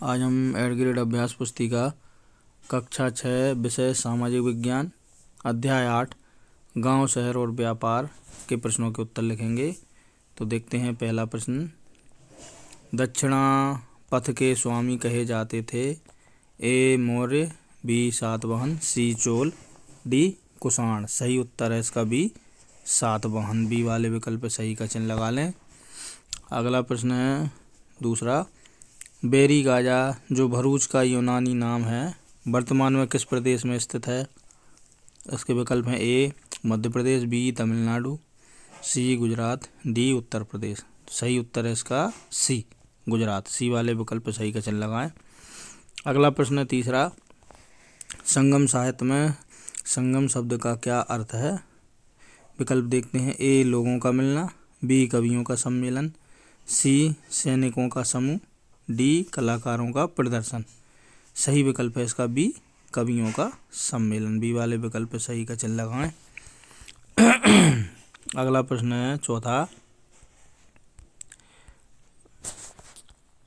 आज हम add grade अभ्यास पुस्तिका कक्षा 6 विषय सामाजिक विज्ञान अध्याय 8 गांव शहर और व्यापार के प्रश्नों के उत्तर लिखेंगे। तो देखते हैं पहला प्रश्न। दक्षिणा पथ के स्वामी कहे जाते थे। ए मौर्य, बी सातवाहन, सी चोल, डी कुषाण। सही उत्तर है इसका बी सातवाहन। बी वाले विकल्प पे सही का चिन्ह लगा लें। अगला प्रश्न है दूसरा। बेरी गाजा जो भरूच का यूनानी नाम है वर्तमान में किस प्रदेश में स्थित है। इसके विकल्प हैं ए मध्य प्रदेश, बी तमिलनाडु, सी गुजरात, डी उत्तर प्रदेश। सही उत्तर है इसका सी गुजरात। सी वाले विकल्प पे सही का चिन्ह लगाएं। अगला प्रश्न है तीसरा। संगम साहित्य में संगम शब्द का क्या अर्थ है। विकल्प देखते हैं। ए लोगों का मिलना, बी कवियों का सम्मेलन, सी सैनिकों का समूह, डी कलाकारों का प्रदर्शन। सही विकल्प है इसका बी कवियों का सम्मेलन। बी वाले विकल्प पे सही का चिन्ह लगाएं। अगला प्रश्न है चौथा।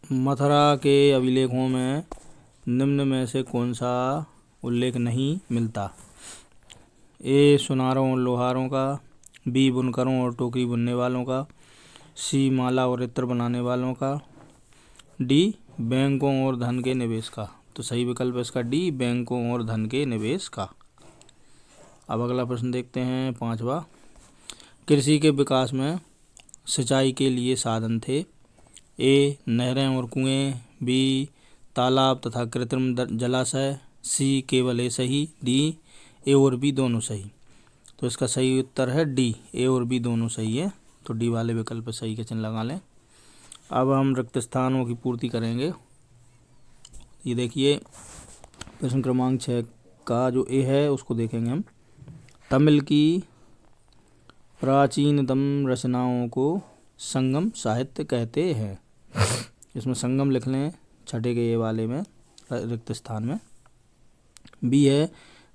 मथुरा के अभिलेखों में निम्न में से कौन सा उल्लेख नहीं मिलता। ए सुनारों और लोहारों का, बी बुनकरों और टोकरी बुनने वालों का, सी माला और इत्र बनाने वालों का, डी बैंकों और धन के निवेश का। तो सही विकल्प है इसका डी बैंकों और धन के निवेश का। अब अगला प्रश्न देखते हैं पांचवा। कृषि के विकास में सिंचाई के लिए साधन थे। ए नहरें और कुएं, बी तालाब तथा कृत्रिम जलाशय, सी केवल ए सही, डी ए और बी दोनों सही। तो इसका सही उत्तर है डी ए और बी दोनों सही है। तो डी वाले विकल्प सही का चिन्ह लगा लें। अब हम रिक्त स्थानों की पूर्ति करेंगे। ये देखिए प्रश्न क्रमांक 6 का जो ए है उसको देखेंगे हम। तमिल की प्राचीनतम रचनाओं को संगम साहित्य कहते हैं। इसमें संगम लिख लें छठे के ए वाले में रिक्त स्थान में। बी है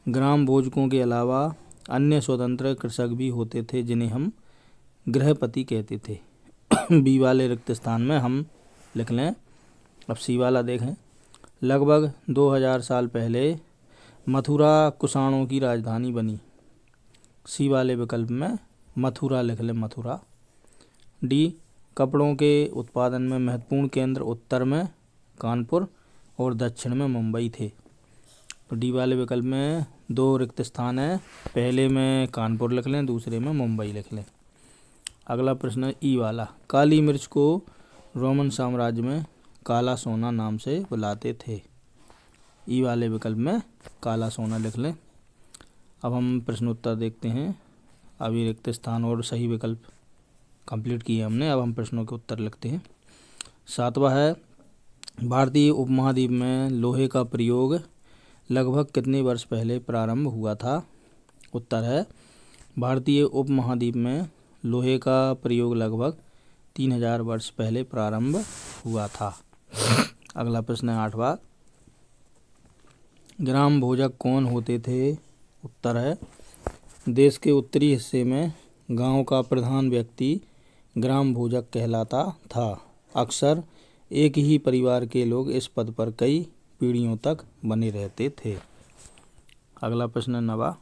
ग्राम भोजकों के अलावा अन्य स्वतंत्र कृषक भी होते थे जिन्हें हम गृहपति कहते थे। बी वाले रिक्त स्थान में हम लिख लें। अब सी वाला देखें। लगभग 2000 साल पहले मथुरा कुषाणों की राजधानी बनी। सी वाले विकल्प में मथुरा लिख लें मथुरा। डी कपड़ों के उत्पादन में महत्वपूर्ण केंद्र उत्तर में कानपुर और दक्षिण में मुंबई थे। तो डी वाले विकल्प में दो रिक्त स्थान है। पहले में कानपुर लिख लें, दूसरे में मुंबई लिख लें। अगला प्रश्न ई वाला। काली मिर्च को रोमन साम्राज्य में काला सोना नाम से बुलाते थे। ई वाले विकल्प में काला सोना लिख लें। अब हम प्रश्न उत्तर देखते हैं। अभी रिक्त स्थान और सही विकल्प कंप्लीट किए हमने। अब हम प्रश्नों के उत्तर लिखते हैं। सातवां है भारतीय उपमहाद्वीप में लोहे का प्रयोग लगभग कितने वर्ष पहले प्रारंभ हुआ था। उत्तर है भारतीय उपमहाद्वीप में लोहे का प्रयोग लगभग 3000 वर्ष पहले प्रारंभ हुआ था। अगला प्रश्न है आठवां। ग्राम भोजक कौन होते थे। उत्तर है देश के उत्तरी हिस्से में गांव का प्रधान व्यक्ति ग्राम भोजक कहलाता था। अक्सर एक ही परिवार के लोग इस पद पर कई पीढ़ियों तक बने रहते थे। अगला प्रश्न है नवा।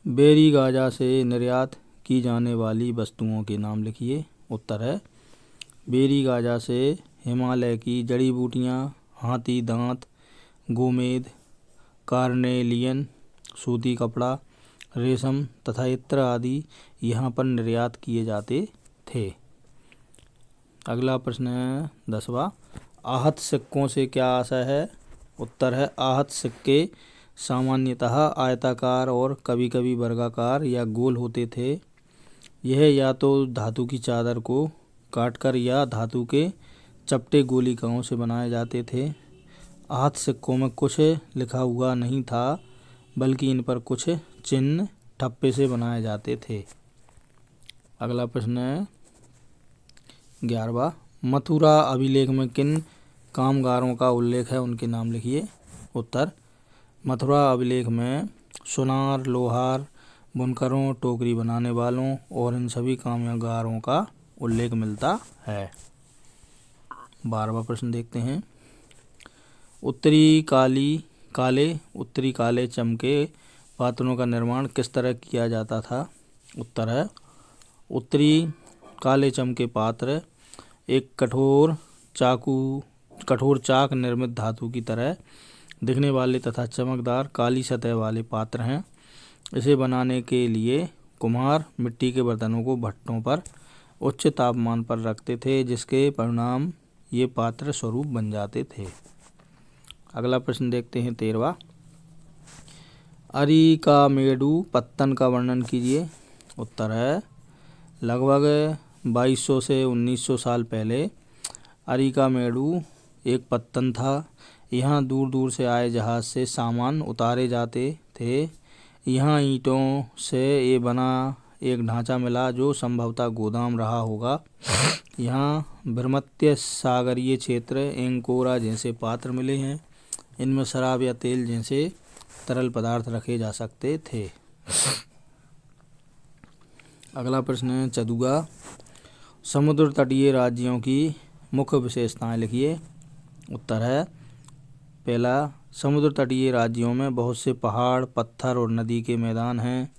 बेरी गाजा से निर्यात की जाने वाली वस्तुओं के नाम लिखिए। उत्तर है बेरी गाजा से हिमालय की जड़ी बूटियाँ, हाथी दांत, गोमेद, कार्नेलियन, सूती कपड़ा, रेशम तथा इत्र आदि यहाँ पर निर्यात किए जाते थे। अगला प्रश्न है 10वां। आहत सिक्कों से क्या आशय है। उत्तर है आहत सिक्के सामान्यतः आयताकार और कभी कभी वर्गाकार या गोल होते थे। यह या तो धातु की चादर को काटकर या धातु के चपटे गोलिकाओं से बनाए जाते थे। आहत सिक्कों में कुछ लिखा हुआ नहीं था बल्कि इन पर कुछ चिन्ह ठप्पे से बनाए जाते थे। अगला प्रश्न है 11वां। मथुरा अभिलेख में किन कामगारों का उल्लेख है उनके नाम लिखिए। उत्तर मथुरा अभिलेख में सुनार, लोहार, बुनकरों, टोकरी बनाने वालों और इन सभी कामगारों का उल्लेख मिलता है। 12वां प्रश्न देखते हैं। उत्तरी काले चमके पात्रों का निर्माण किस तरह किया जाता था? उत्तर है उत्तरी काले चमके पात्र एक कठोर चाक निर्मित धातु की तरह दिखने वाले तथा चमकदार काली सतह वाले पात्र हैं। इसे बनाने के लिए कुम्हार मिट्टी के बर्तनों को भट्टों पर उच्च तापमान पर रखते थे, जिसके परिणाम ये पात्र स्वरूप बन जाते थे। अगला प्रश्न देखते हैं 13वां। अरिकामेडु पत्तन का वर्णन कीजिए। उत्तर है लगभग 2200 से 1900 साल पहले अरिकामेडु एक पत्तन था। यहाँ दूर दूर से आए जहाज से सामान उतारे जाते थे। यहाँ ईंटों से ये बना एक ढांचा मिला जो संभवतः गोदाम रहा होगा। यहाँ भूमध्य सागरीय क्षेत्र एंकोरा जैसे पात्र मिले हैं। इनमें शराब या तेल जैसे तरल पदार्थ रखे जा सकते थे। अगला प्रश्न है 14वां। समुद्र तटीय राज्यों की मुख्य विशेषताएं लिखिए। उत्तर है पहला, समुद्र तटीय राज्यों में बहुत से पहाड़, पत्थर और नदी के मैदान हैं।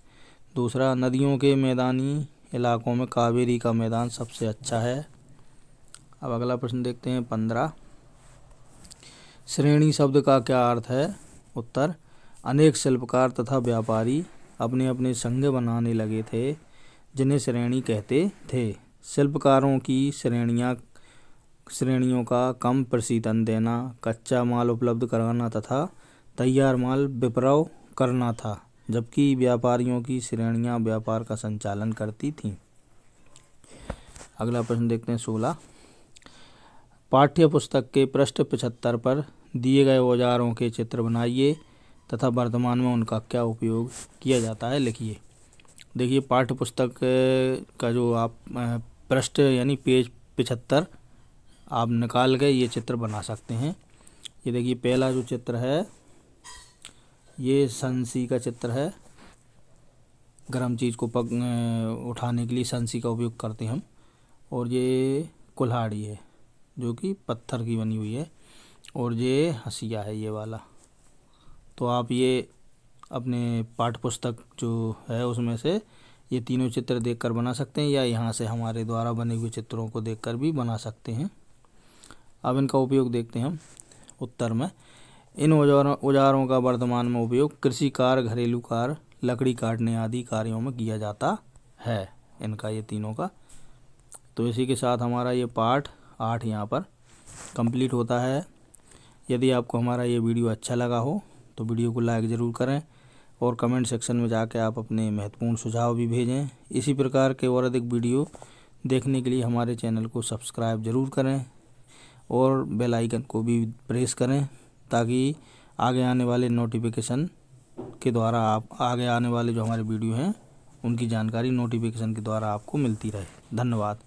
दूसरा, नदियों के मैदानी इलाकों में कावेरी का मैदान सबसे अच्छा है। अब अगला प्रश्न देखते हैं 15। श्रेणी शब्द का क्या अर्थ है? उत्तर, अनेक शिल्पकार तथा व्यापारी अपने अपने संघ बनाने लगे थे, जिन्हें श्रेणी कहते थे। शिल्पकारों की श्रेणियों का कम प्रशीतन देना, कच्चा माल उपलब्ध कराना तथा तैयार माल विपणन करना था, जबकि व्यापारियों की श्रेणियां व्यापार का संचालन करती थीं। अगला प्रश्न देखते हैं 16। पाठ्य पुस्तक के पृष्ठ 75 पर दिए गए औजारों के चित्र बनाइए तथा वर्तमान में उनका क्या उपयोग किया जाता है लिखिए। देखिए पाठ्य पुस्तक का जो आप पृष्ठ यानी पेज 75 आप निकाल के ये चित्र बना सकते हैं। ये देखिए पहला जो चित्र है ये संसी का चित्र है। गर्म चीज़ को उठाने के लिए संसी का उपयोग करते हैं हम। और ये कुल्हाड़ी है जो कि पत्थर की बनी हुई है। और ये हंसिया है ये वाला। तो आप ये अपने पाठ्य पुस्तक जो है उसमें से ये तीनों चित्र देखकर बना सकते हैं, या यहाँ से हमारे द्वारा बने हुए चित्रों को देखकर भी बना सकते हैं। अब इनका उपयोग देखते हैं हम। उत्तर में इन औजारों का वर्तमान में उपयोग कृषि कार्य, घरेलू कार्य, लकड़ी काटने आदि कार्यों में किया जाता है। इनका ये तीनों का। तो इसी के साथ हमारा ये पाठ 8 यहाँ पर कंप्लीट होता है। यदि आपको हमारा ये वीडियो अच्छा लगा हो तो वीडियो को लाइक ज़रूर करें और कमेंट सेक्शन में जाकर आप अपने महत्वपूर्ण सुझाव भी भेजें। इसी प्रकार के और अधिक वीडियो देखने के लिए हमारे चैनल को सब्सक्राइब ज़रूर करें और बेल आइकन को भी प्रेस करें, ताकि आगे आने वाले नोटिफिकेशन के द्वारा आगे आने वाले जो हमारे वीडियो हैं उनकी जानकारी नोटिफिकेशन के द्वारा आपको मिलती रहे। धन्यवाद।